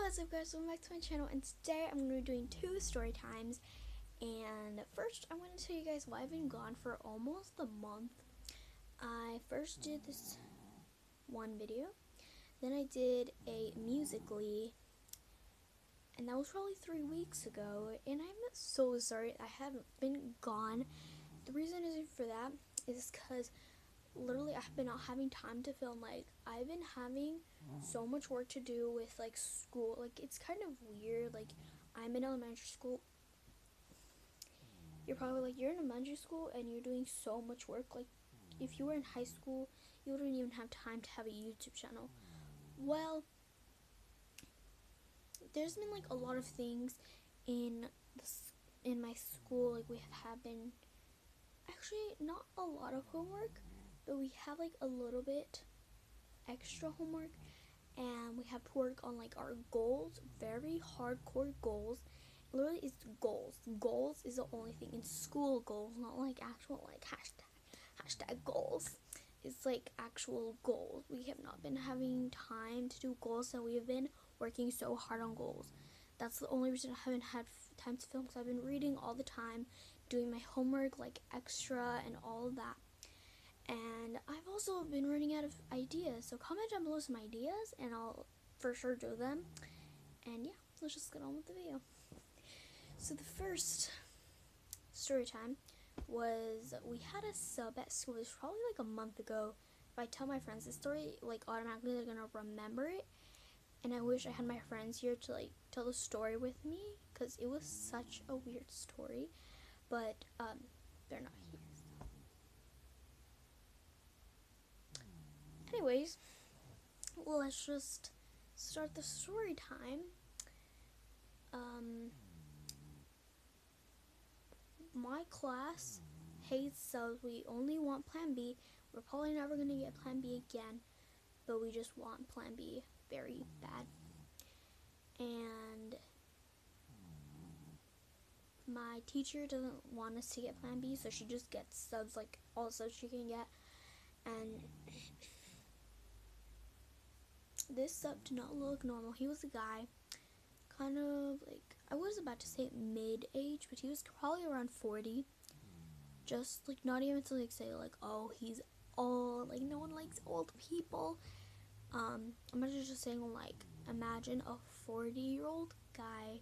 What's up guys, welcome back to my channel, and today I'm going to be doing two story times. And first I want to tell you guys why I've been gone for almost a month. I first did this one video, then I did a Musical.ly, and that was probably 3 weeks ago, and I'm so sorry I haven't been gone. The reason isn't for that is because literally I've been not having time to film. Like, I've been having so much work to do with like school. Like, it's kind of weird. Like, I'm in elementary school. You're probably like, you're in elementary school and you're doing so much work. Like, if you were in high school, you wouldn't even have time to have a YouTube channel. Well, there's been like a lot of things in my school. Like, we have been actually not a lot of homework, but we have like a little bit extra homework, and we have to work on like our goals, very hardcore goals. Literally, it's goals. Goals is the only thing in school. Goals, not like actual like hashtag goals. It's like actual goals. We have not been having time to do goals, so we have been working so hard on goals. That's the only reason I haven't had time to film, because I've been reading all the time, doing my homework like extra and all of that. And I've also been running out of ideas, so comment down below some ideas and I'll for sure do them. And yeah, let's just get on with the video. So the first story time was, we had a sub at school. It was probably like a month ago. If I tell my friends this story, like automatically they're gonna remember it. And I wish I had my friends here to like tell the story with me, because it was such a weird story. But they're not here. Anyways, let's just start the story time. My class hates subs. We only want Plan B. We're probably never going to get Plan B again, but we just want Plan B very bad. And my teacher doesn't want us to get Plan B, so she just gets subs, like all the subs she can get. And this sub did not look normal. He was a guy, kind of like, I was about to say mid-age, but he was probably around 40. Just like, not even to like say like, oh, he's old. Like, no one likes old people. Imagine just saying like, imagine a 40-year-old guy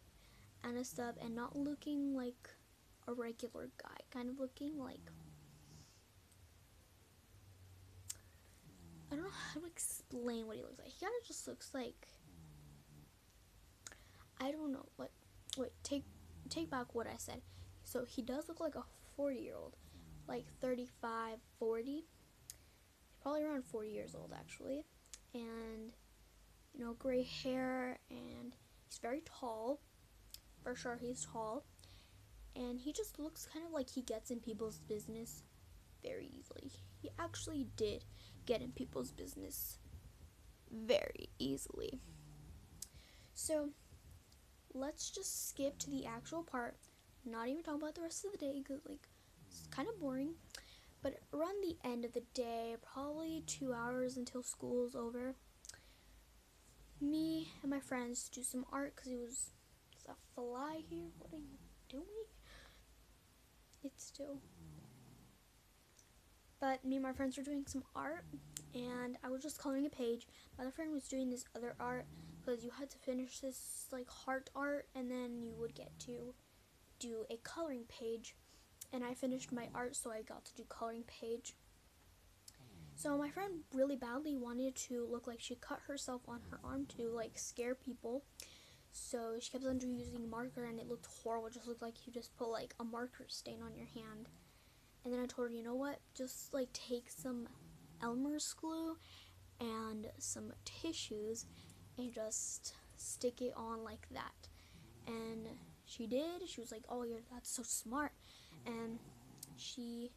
and a sub, and not looking like a regular guy, kind of looking like, I don't know how to explain what he looks like. He kind of just looks like, I don't know, what, wait, take back what I said. So he does look like a 40-year-old, like 35, 40, probably around 40 years old actually, and you know, gray hair, and he's very tall, for sure he's tall, and he just looks kind of like he gets in people's business very easily. He actually did get in people's business very easily. So let's just skip to the actual part, not even talk about the rest of the day, because like, it's kind of boring. But around the end of the day, probably 2 hours until school's over, me and my friends do some art, because there's a fly here. What are you doing? It's still. But me and my friends were doing some art, and I was just coloring a page. My other friend was doing this other art, because you had to finish this like heart art, and then you would get to do a coloring page. And I finished my art, so I got to do coloring page. So my friend really badly wanted to look like she cut herself on her arm to like scare people. So she kept on using marker, and it looked horrible. It just looked like you just put like a marker stain on your hand. And then I told her, you know what, just like take some Elmer's glue and some tissues and just stick it on like that. And she did. She was like, oh, that's so smart. And she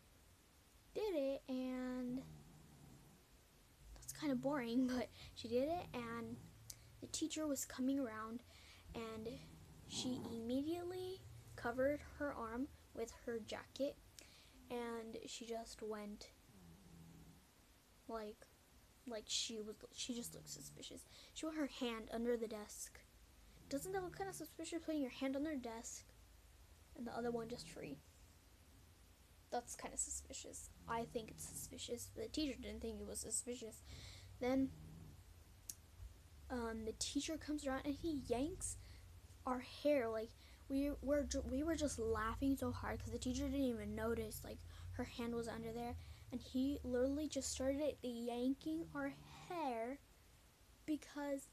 did it, and that's kind of boring, but she did it, and the teacher was coming around, and she immediately covered her arm with her jacket, and she just went like she just looked suspicious. She put her hand under the desk, doesn't that look kind of suspicious putting your hand on their desk and the other one just free? That's kind of suspicious. I think it's suspicious. The teacher didn't think it was suspicious. Then the teacher comes around and he yanks our hair. Like we were just laughing so hard because the teacher didn't even notice like her hand was under there, and he literally just started yanking our hair because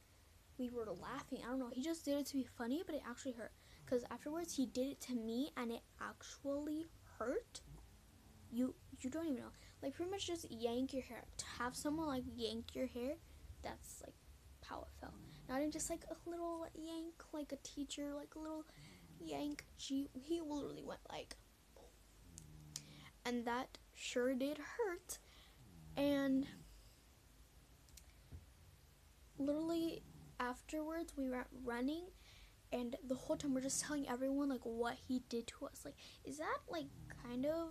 we were laughing. I don't know. He just did it to be funny, but it actually hurt. Because afterwards he did it to me and it actually hurt. You don't even know. Like pretty much just yank your hair. To have someone like yank your hair, that's like how it felt. Not even just like a little yank, like a teacher, like a little yank. He literally went like, and that sure did hurt. And literally afterwards we went running, and the whole time we're just telling everyone like what he did to us. Like, is that like kind of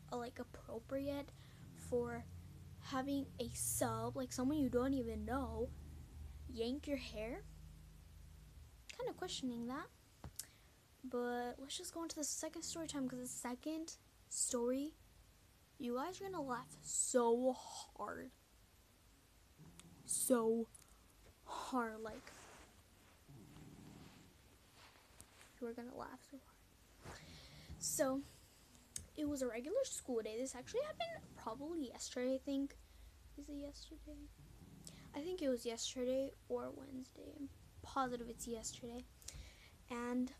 like appropriate for having a sub, like someone you don't even know, yank your hair? Kind of questioning that. But let's just go into the second story time, because the second story, you guys are gonna laugh so hard. So hard, like you are gonna laugh so hard. So it was a regular school day. This actually happened probably yesterday, I think. Is it yesterday? I think it was yesterday or Wednesday. I'm positive it's yesterday. And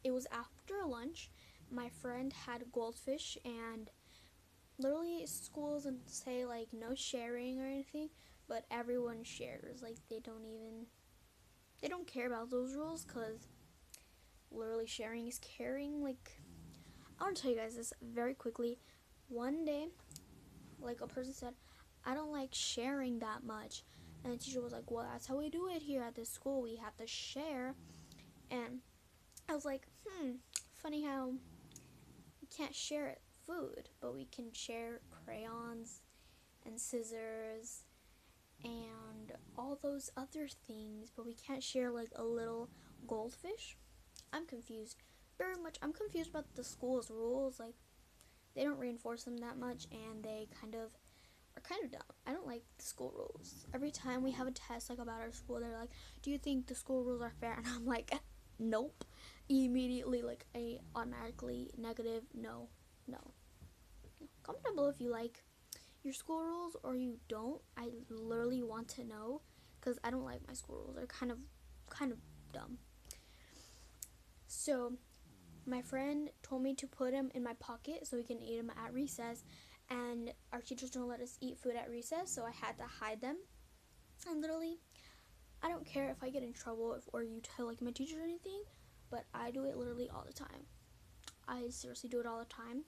it was after lunch. My friend had goldfish, and literally school doesn't say like no sharing or anything, but everyone shares. Like they don't care about those rules, because literally sharing is caring. Like, I want to tell you guys this very quickly. One day, like a person said, I don't like sharing that much, and the teacher was like, well, that's how we do it here at this school. We have to share. And I was like, funny how we can't share food, but we can share crayons and scissors and all those other things, but we can't share like a little goldfish. I'm confused. Very much. I'm confused about the school's rules. Like, they don't reinforce them that much, and they are kind of dumb. I don't like the school rules. Every time we have a test like about our school, they're like, do you think the school rules are fair? And I'm like, nope. Immediately, like, I automatically negative, no. Comment down below if you like your school rules or you don't. I literally want to know, because I don't like my school rules. They're kind of dumb. So my friend told me to put them in my pocket so we can eat them at recess, and our teachers don't let us eat food at recess, so I had to hide them. And literally, I don't care if I get in trouble or you tell like my teacher or anything, but I do it literally all the time. I seriously do it all the time.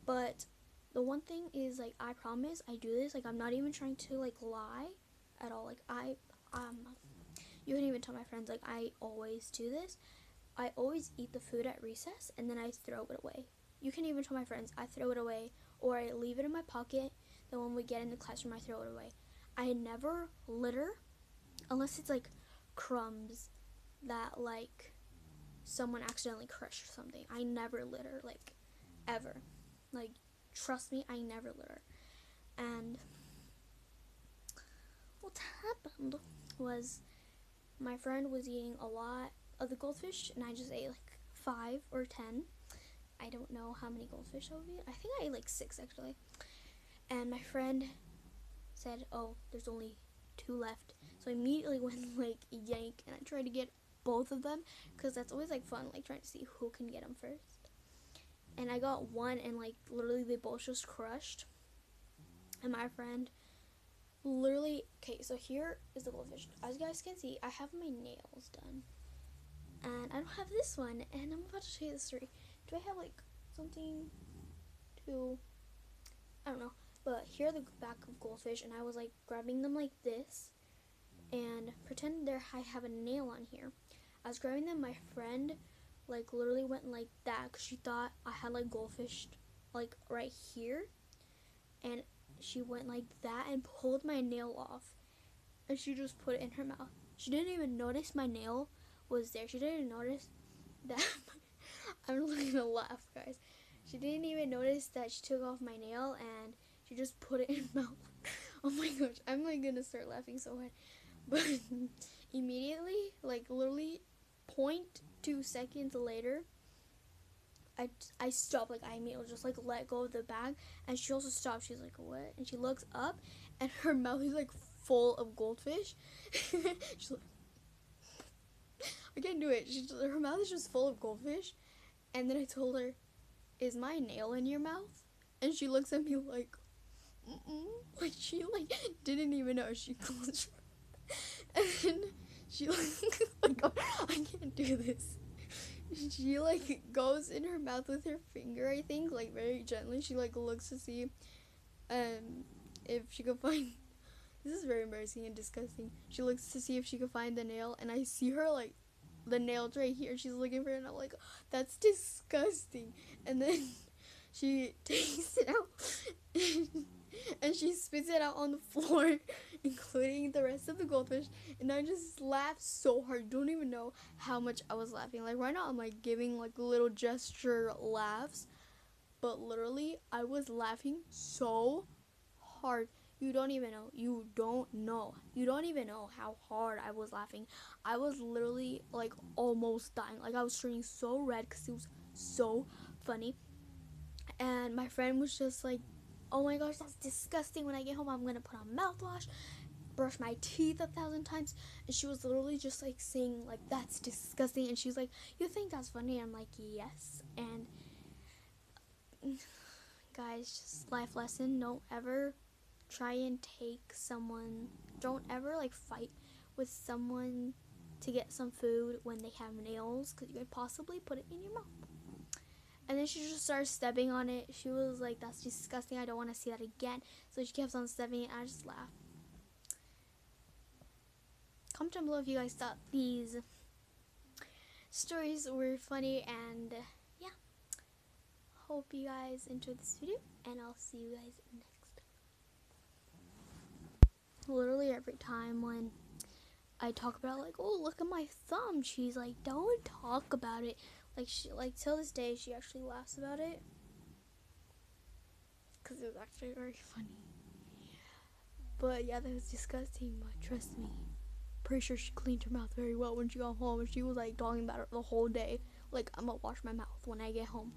But the one thing is, like, I promise I do this. Like, I'm not even trying to like lie at all. Like, you can even tell my friends, like, I always do this. I always eat the food at recess and then I throw it away. You can even tell my friends I throw it away, or I leave it in my pocket. Then when we get in the classroom, I throw it away. I never litter unless it's like crumbs that like someone accidentally crushed or something. I never litter, like, ever. Like, trust me, I never litter. And what happened was my friend was eating a lot of the goldfish, and I just ate like 5 or 10. I don't know how many goldfish I would eat. I think I ate like 6 actually. And my friend said, oh, there's only 2 left. So I immediately went like yank, and I tried to get both of them, because that's always like fun, like trying to see who can get them first. And I got one, and like literally they both just crushed. And my friend literally, okay, so here is the goldfish. As you guys can see, I have my nails done, and I don't have this one, and I'm about to show you the story. Do I have like something to, I don't know, but here are the back of goldfish, and I was like grabbing them like this, and pretend I have a nail on here. I was grabbing them, my friend like literally went like that, because she thought I had like goldfish like right here, and she went like that and pulled my nail off. and she just put it in her mouth. She didn't even notice my nail was there. She didn't notice that. I'm really gonna laugh, guys. She didn't even notice that she took off my nail, and she just put it in her mouth. Oh my gosh, I'm like gonna start laughing so hard. But immediately, like literally 0.2 seconds later, I stopped. Like I immediately just like let go of the bag, and she also stopped. She's like, what? And she looks up, and her mouth is like full of goldfish. She's like, I can't do it. Her mouth is just full of goldfish. And then I told her, is my nail in your mouth? And she looks at me like, mm-mm. Like she like didn't even know. She closed her mouth. And then she like I can't do this. She like goes in her mouth with her finger, I think, like very gently. She like looks to see if she could find, this is very embarrassing and disgusting. She looks to see if she could find the nail, and I see her like the nail's right here. She's looking for it, and I'm like, that's disgusting. And then she takes it out and she spits it out on the floor, including the rest of the goldfish. And I just laughed so hard. You don't even know how much I was laughing. Like right now I'm like giving like little gesture laughs, but literally I was laughing so hard. You don't even know. You don't even know how hard I was laughing. I was literally like almost dying. Like I was turning so red because it was so funny. And my friend was just like, oh my gosh, that's disgusting. When I get home, I'm going to put on mouthwash, brush my teeth 1,000 times. And she was literally just like saying like, that's disgusting. And she's like, you think that's funny? I'm like, yes. And guys, just life lesson. Don't ever try and don't ever like fight with someone to get some food when they have nails, because you could possibly put it in your mouth. And then she just started stepping on it. She was like, that's disgusting. I don't want to see that again. So she kept on stepping it. I just laughed. Comment down below if you guys thought these stories were funny. And yeah. Hope you guys enjoyed this video. And I'll see you guys next time. Literally every time when I talk about like, oh, look at my thumb, she's like, don't talk about it. Like she, like till this day, she actually laughs about it because it was actually very funny. But yeah, that was disgusting. But trust me, pretty sure she cleaned her mouth very well when she got home. And she was like talking about it the whole day. Like, I'm gonna wash my mouth when I get home.